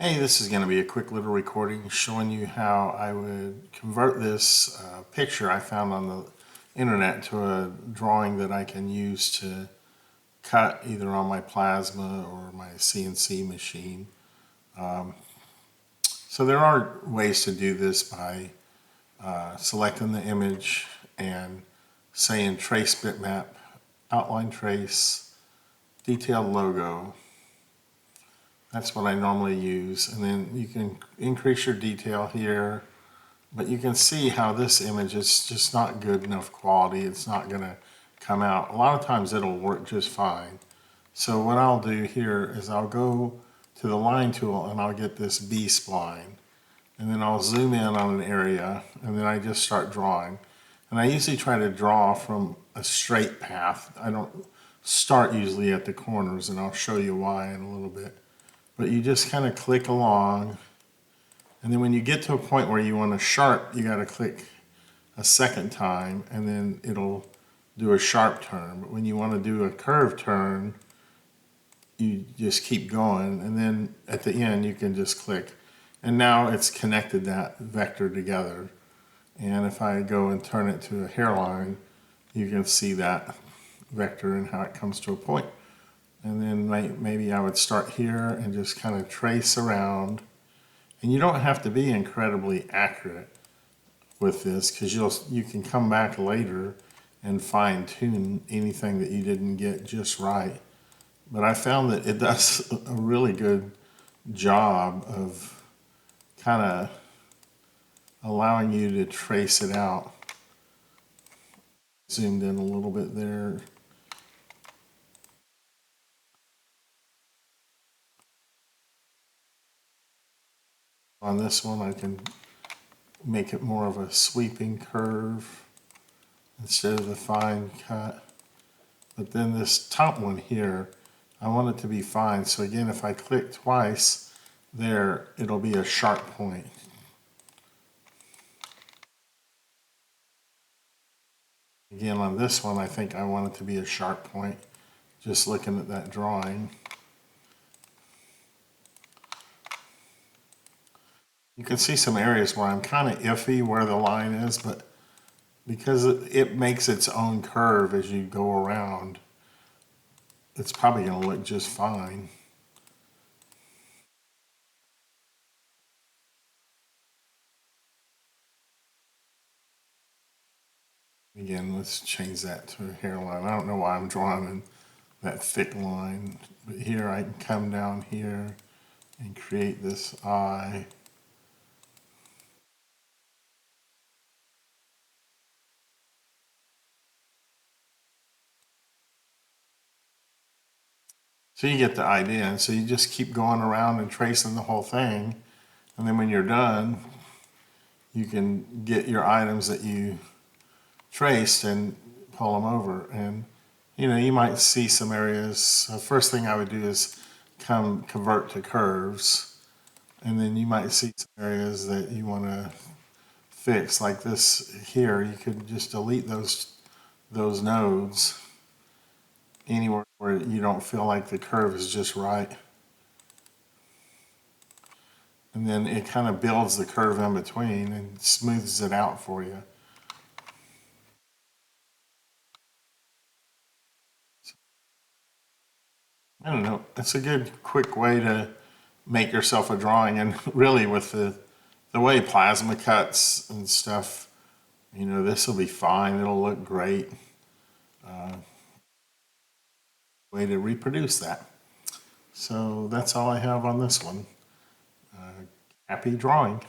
Hey, this is going to be a quick little recording showing you how I would convert this picture I found on the internet to a drawing that I can use to cut either on my plasma or my CNC machine. So there are ways to do this by selecting the image and saying trace bitmap, outline trace, detailed logo. That's what I normally use. And then you can increase your detail here, but you can see how this image is just not good enough quality. It's not going to come out. A lot of times it'll work just fine. So what I'll do here is I'll go to the line tool and I'll get this B-spline. And then I'll zoom in on an area and then I just start drawing. And I usually try to draw from a straight path. I don't start usually at the corners, and I'll show you why in a little bit. But you just kind of click along, and then when you get to a point where you want to sharp, you got to click a second time, and then it'll do a sharp turn. But when you want to do a curved turn, you just keep going, and then at the end you can just click. And now it's connected that vector together. And if I go and turn it to a hairline, you can see that vector and how it comes to a point. And then maybe I would start here and just kind of trace around. And you don't have to be incredibly accurate with this, because you can come back later and fine tune anything that you didn't get just right. But I found that it does a really good job of kind of allowing you to trace it out. Zoomed in a little bit there. On this one, I can make it more of a sweeping curve instead of the fine cut. But then this top one here, I want it to be fine. So again, if I click twice there, it'll be a sharp point. Again, on this one, I think I want it to be a sharp point, just looking at that drawing. You can see some areas where I'm kind of iffy where the line is, but because it makes its own curve as you go around, it's probably going to look just fine. Again, let's change that to a hairline. I don't know why I'm drawing in that thick line, but here I can come down here and create this eye. So you get the idea, and so you just keep going around and tracing the whole thing, and then when you're done, you can get your items that you traced and pull them over. And you might see some areas. The first thing I would do is convert to curves, and then you might see some areas that you want to fix, like this here. You could just delete those nodes anywhere where you don't feel like the curve is just right. And then it kind of builds the curve in between and smooths it out for you. I don't know. It's a good, quick way to make yourself a drawing. And really, with the way plasma cuts and stuff, this will be fine. It'll look great. Way to reproduce that. So that's all I have on this one. Happy drawing.